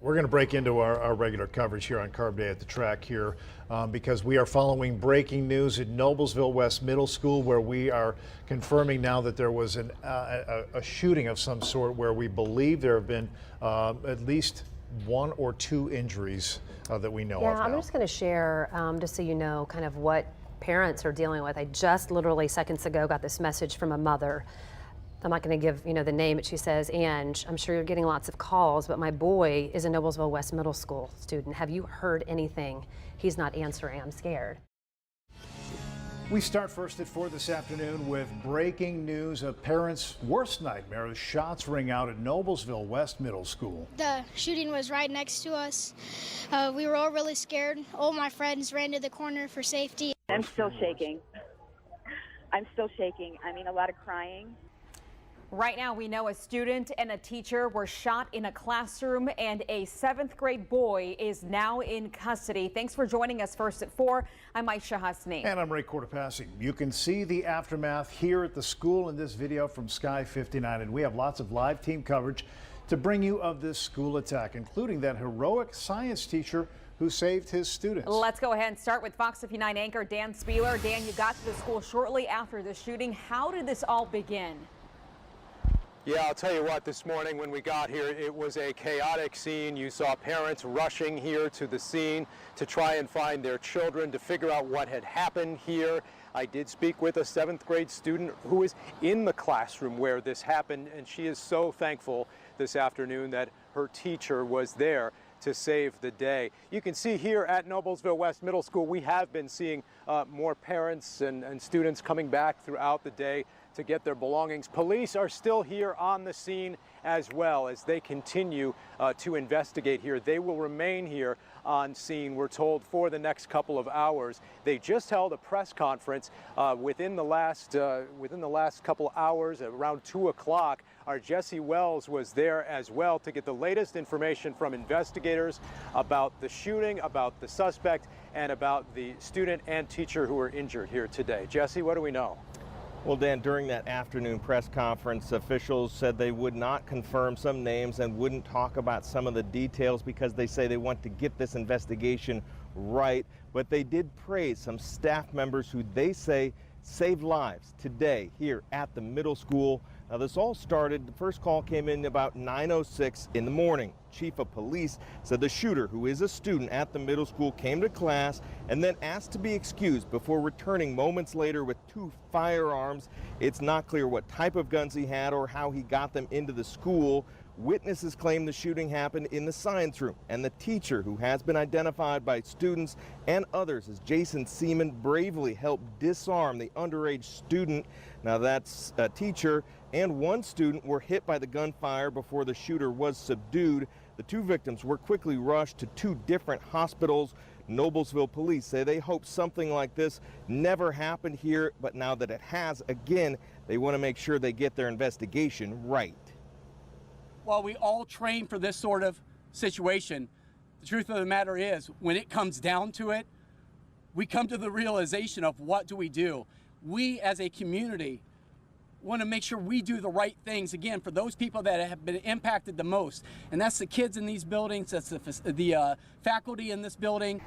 We're going to break into our regular coverage here on Carb Day at the Track here because we are following breaking news at Noblesville West Middle School, where we are confirming now that there was a shooting of some sort where we believe there have been at least 1 or 2 injuries that we know of now. I'm just going to share, just so you know, kind of what parents are dealing with. I just literally seconds ago got this message from a mother. I'm not going to give, the name, but she says, "Ange, I'm sure you're getting lots of calls, but my boy is a Noblesville West Middle School student. Have you heard anything? He's not answering. I'm scared." We start first at 4 this afternoon with breaking news. A parent's worst nightmare as shots ring out at Noblesville West Middle School. The shooting was right next to us. We were all really scared. All my friends ran to the corner for safety. I'm still shaking. I'm still shaking. I mean, a lot of crying. Right now, we know a student and a teacher were shot in a classroom, and a 7th grade boy is now in custody. Thanks for joining us first at 4. I'm Aisha Husney. And I'm Ray Cortopassi. You can see the aftermath here at the school in this video from Sky 59, and we have lots of live team coverage to bring you of this school attack, including that heroic science teacher who saved his students. Let's go ahead and start with Fox 59 anchor Dan Spieler. Dan, you got to the school shortly after the shooting. How did this all begin? Yeah, I'll tell you what, this morning when we got here, it was a chaotic scene. You saw parents rushing here to the scene to try and find their children, to figure out what had happened here. I did speak with a 7th grade student who is in the classroom where this happened, and she is so thankful this afternoon that her teacher was there to save the day. You can see here at Noblesville West Middle School, we have been seeing more parents and students coming back throughout the day to get their belongings. Police are still here on the scene as well as they continue to investigate here. They will remain here on scene, we're told, for the next couple of hours. They just held a press conference within the last couple hours, around 2 o'clock. Our Jesse Wells was there as well to get the latest information from investigators about the shooting, about the suspect, and about the student and teacher who were injured here today. Jesse, what do we know? Well, Dan, during that afternoon press conference, officials said they would not confirm some names and wouldn't talk about some of the details because they say they want to get this investigation right. But they did praise some staff members who they say saved lives today here at the middle school. Now, this all started, the first call came in about 9:06 in the morning. Chief of police said the shooter, who is a student at the middle school, came to class and then asked to be excused before returning moments later with 2 firearms. It's not clear what type of guns he had or how he got them into the school. Witnesses claim the shooting happened in the science room, and the teacher, who has been identified by students and others as Jason Seaman, bravely helped disarm the underage student. Now, that's a teacher and 1 student were hit by the gunfire before the shooter was subdued. The 2 victims were quickly rushed to 2 different hospitals. Noblesville police say they hope something like this never happened here, but now that it has, again, they want to make sure they get their investigation right. While we all train for this sort of situation, the truth of the matter is, when it comes down to it, we come to the realization of what do we do. We as a community want to make sure we do the right things, again, for those people that have been impacted the most. And that's the kids in these buildings, that's the faculty in this building.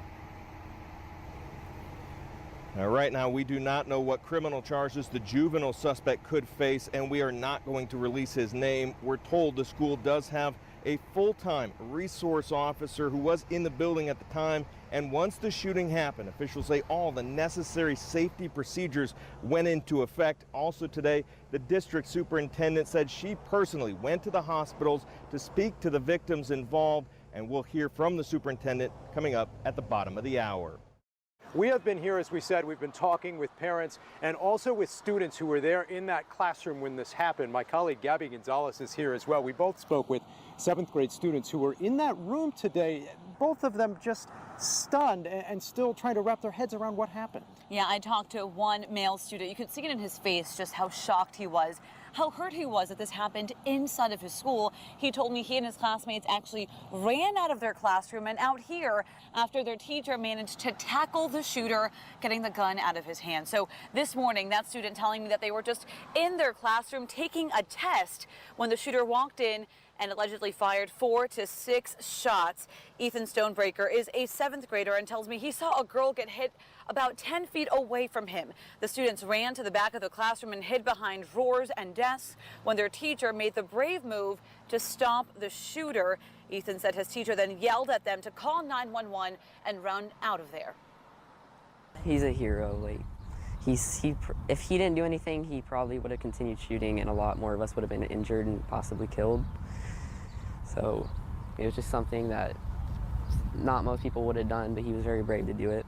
Now, right now, we do not know what criminal charges the juvenile suspect could face, and we are not going to release his name. We're told the school does have a full-time resource officer who was in the building at the time, and once the shooting happened, officials say all the necessary safety procedures went into effect. Also today, the district superintendent said she personally went to the hospitals to speak to the victims involved, and we'll hear from the superintendent coming up at the bottom of the hour. We have been here, as we said, we've been talking with parents and also with students who were there in that classroom when this happened. My colleague Gabby Gonzalez is here as well. We both spoke with 7th grade students who were in that room today, both of them just stunned and still trying to wrap their heads around what happened. Yeah, I talked to one male student. You could see it in his face just how shocked he was, how hurt he was that this happened inside of his school. He told me he and his classmates actually ran out of their classroom and out here after their teacher managed to tackle the shooter, getting the gun out of his hand. So this morning, that student telling me that they were just in their classroom taking a test when the shooter walked in, and allegedly fired 4 to 6 shots. Ethan Stonebreaker is a 7th grader and tells me he saw a girl get hit about 10 feet away from him. The students ran to the back of the classroom and hid behind drawers and desks when their teacher made the brave move to stop the shooter. Ethan said his teacher then yelled at them to call 911 and run out of there. He's a hero. Like, if he didn't do anything, he probably would have continued shooting, and a lot more of us would have been injured and possibly killed. So it was just something that not most people would have done, but he was very brave to do it.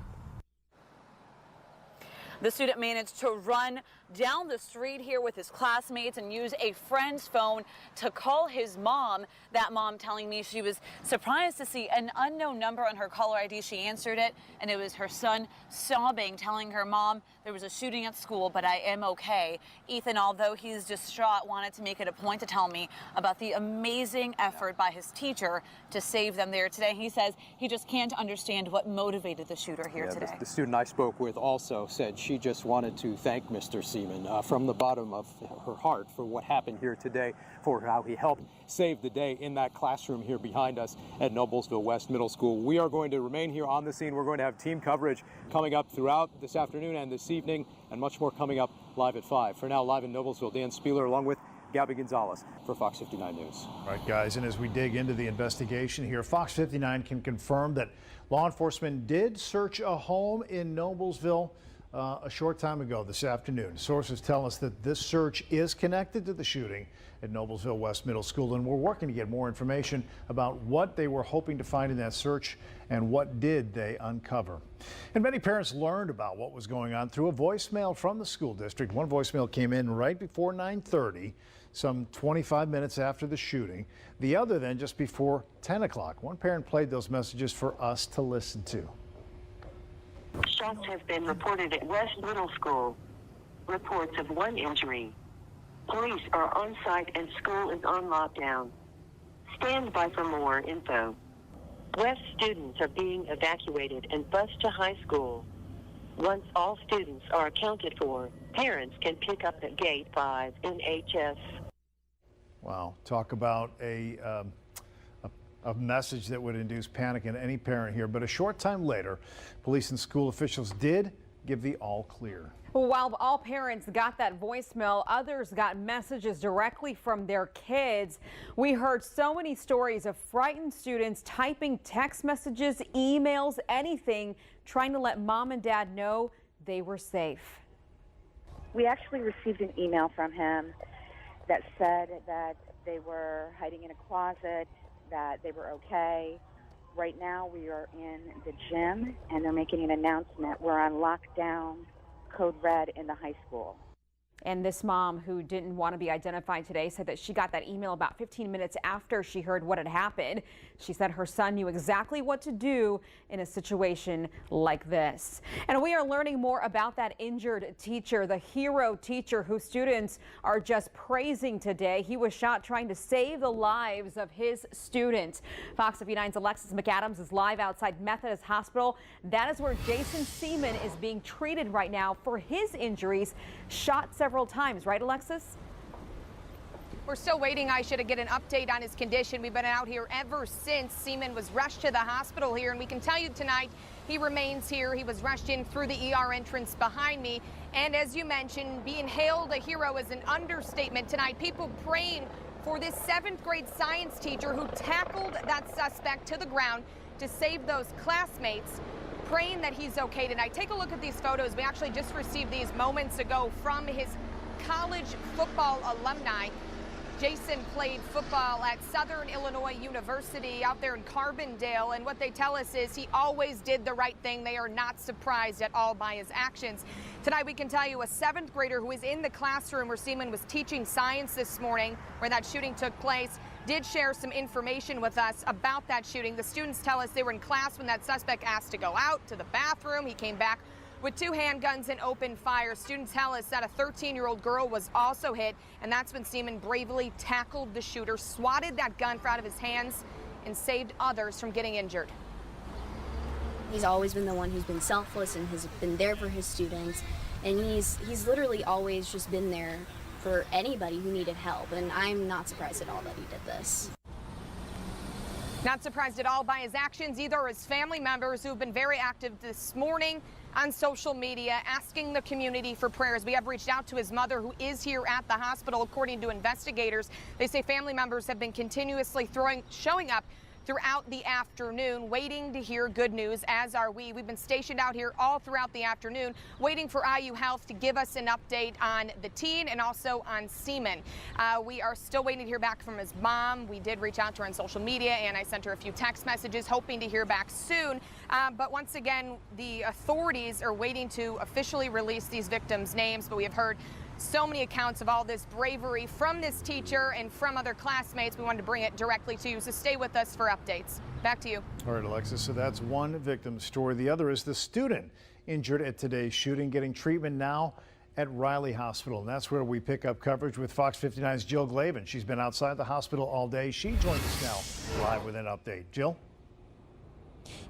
The student managed to run down the street here with his classmates and use a friend's phone to call his mom. That mom telling me she was surprised to see an unknown number on her caller ID. She answered it, and it was her son sobbing, telling her mom there was a shooting at school, but I am okay. Ethan, although he's distraught, wanted to make it a point to tell me about the amazing effort by his teacher to save them there today. He says he just can't understand what motivated the shooter here today. The student I spoke with also said she just wanted to thank Mr. Seaman from the bottom of her heart for what happened here today, for how he helped save the day in that classroom here behind us at Noblesville West Middle School. We are going to remain here on the scene. We're going to have team coverage coming up throughout this afternoon and this evening, and much more coming up live at 5. For now, live in Noblesville, Dan Spieler along with Gabby Gonzalez for Fox 59 News. All right, guys, and as we dig into the investigation here, Fox 59 can confirm that law enforcement did search a home in Noblesville a short time ago this afternoon. Sources tell us that this search is connected to the shooting at Noblesville West Middle School, and we're working to get more information about what they were hoping to find in that search and what did they uncover. And many parents learned about what was going on through a voicemail from the school district. One voicemail came in right before 9:30, some 25 minutes after the shooting. The other then just before 10 o'clock. One parent played those messages for us to listen to. Shots have been reported at West Middle School. Reports of 1 injury. Police are on site and school is on lockdown. Stand by for more info. West students are being evacuated and bused to high school. Once all students are accounted for, parents can pick up at Gate 5 in HS. Wow, talk about a message that would induce panic in any parent here. But a short time later, police and school officials did give the all clear. While all parents got that voicemail, others got messages directly from their kids. We heard so many stories of frightened students typing text messages, emails, anything, trying to let mom and dad know they were safe. We actually received an email from him that said that they were hiding in a closet, that they were okay. Right now we are in the gym and they're making an announcement. We're on lockdown, code red in the high school. And this mom, who didn't want to be identified today, said that she got that email about 15 minutes after she heard what had happened. She said her son knew exactly what to do in a situation like this. And we are learning more about that injured teacher, the hero teacher whose students are just praising today. He was shot trying to save the lives of his students. Fox 59's Alexis McAdams is live outside Methodist Hospital. That is where Jason Seaman is being treated right now for his injuries, shot several times, right, Alexis? We're still waiting, Aisha, to get an update on his condition. We've been out here ever since Seaman was rushed to the hospital here, and we can tell you tonight he remains here. He was rushed in through the ER entrance behind me, and as you mentioned, being hailed a hero is an understatement tonight. People praying for this 7th grade science teacher who tackled that suspect to the ground to save those classmates, praying that he's okay tonight. Take a look at these photos. We actually just received these moments ago from his college football alumni. Jason played football at Southern Illinois University out there in Carbondale, and what they tell us is he always did the right thing. They are not surprised at all by his actions. Tonight we can tell you a 7th grader who is in the classroom where Seaman was teaching science this morning, where that shooting took place, did share some information with us about that shooting. The students tell us they were in class when that suspect asked to go out to the bathroom. He came back with 2 handguns and opened fire. Students tell us that a 13-year-old girl was also hit, and that's when Seaman bravely tackled the shooter, swatted that gun out of his hands, and saved others from getting injured. He's always been the one who's been selfless and has been there for his students, and he's literally always just been there for anybody who needed help, and I'm not surprised at all that he did this. Not surprised at all by his actions, either his family members who've been very active this morning on social media asking the community for prayers. We have reached out to his mother, who is here at the hospital. According to investigators, they say family members have been continuously showing up throughout the afternoon, waiting to hear good news, as are we. We've been stationed out here all throughout the afternoon, waiting for IU Health to give us an update on the teen and also on Seaman. We are still waiting to hear back from his mom. We did reach out to her on social media, and I sent her a few text messages, hoping to hear back soon. But once again, the authorities are waiting to officially release these victims' names, but we have heard so many accounts of all this bravery from this teacher and from other classmates. We wanted to bring it directly to you, so stay with us for updates. Back to you. All right, Alexis, so that's one victim's story. The other is the student injured at today's shooting, getting treatment now at Riley Hospital. And that's where we pick up coverage with Fox 59's Jill Glavin. She's been outside the hospital all day. She joins us now live with an update. Jill?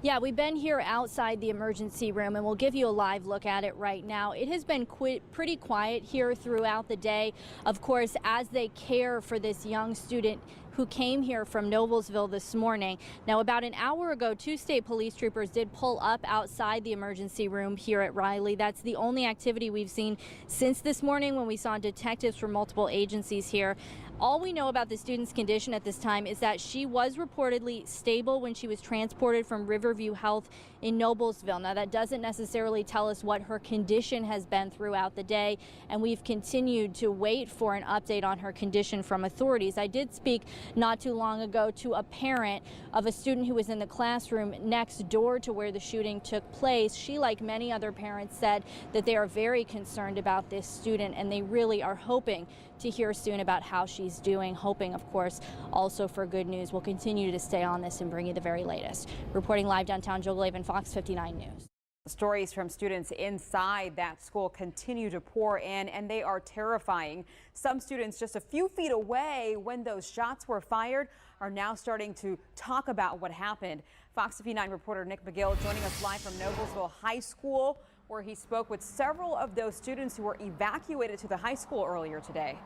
Yeah, we've been here outside the emergency room, and we'll give you a live look at it right now. It has been pretty quiet here throughout the day, of course, as they care for this young student who came here from Noblesville this morning. Now, about an hour ago, 2 state police troopers did pull up outside the emergency room here at Riley. That's the only activity we've seen since this morning, when we saw detectives from multiple agencies here. All we know about the student's condition at this time is that she was reportedly stable when she was transported from Riverview Health in Noblesville. Now, that doesn't necessarily tell us what her condition has been throughout the day, and we've continued to wait for an update on her condition from authorities. I did speak not too long ago to a parent of a student who was in the classroom next door to where the shooting took place. She, like many other parents, said that they are very concerned about this student, and they really are hoping to hear soon about how she's doing, hoping, of course, also for good news. We'll continue to stay on this and bring you the very latest. Reporting live downtown, Jill Glavin, Fox 59 News. Stories from students inside that school continue to pour in, and they are terrifying. Some students just a few feet away when those shots were fired are now starting to talk about what happened. Fox 59 reporter Nick McGill joining us live from Noblesville High School, where he spoke with several of those students who were evacuated to the high school earlier today.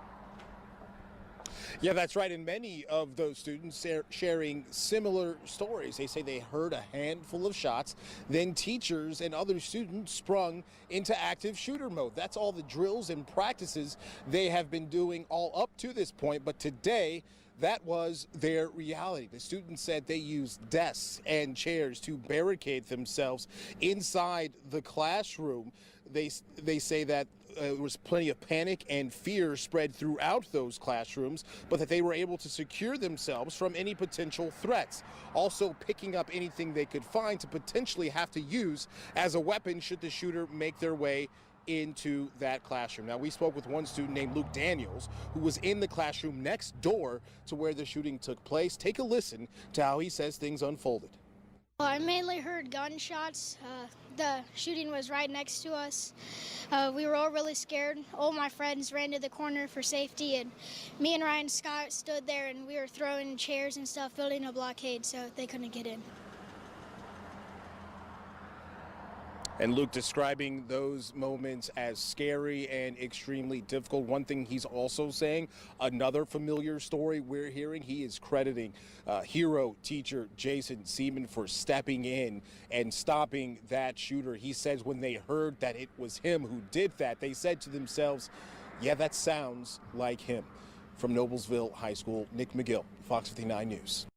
Yeah, that's right. And many of those students are sharing similar stories. They say they heard a handful of shots, then teachers and other students sprung into active shooter mode. That's all the drills and practices they have been doing all up to this point. But today, that was their reality. The students said they used desks and chairs to barricade themselves inside the classroom. They say that there was plenty of panic and fear spread throughout those classrooms, but that they were able to secure themselves from any potential threats. Also picking up anything they could find to potentially have to use as a weapon should the shooter make their way into that classroom. Now, we spoke with one student named Luke Daniels, who was in the classroom next door to where the shooting took place. Take a listen to how he says things unfolded. Well, I mainly heard gunshots. The shooting was right next to us. We were all really scared. All my friends ran to the corner for safety, and me and Ryan Scott stood there, and we were throwing chairs and stuff, building a blockade so they couldn't get in. And Luke describing those moments as scary and extremely difficult. One thing he's also saying, another familiar story we're hearing, he is crediting hero teacher Jason Seaman for stepping in and stopping that shooter. He says when they heard that it was him who did that, they said to themselves, yeah, that sounds like him. From Noblesville High School, Nick McGill, Fox 59 News.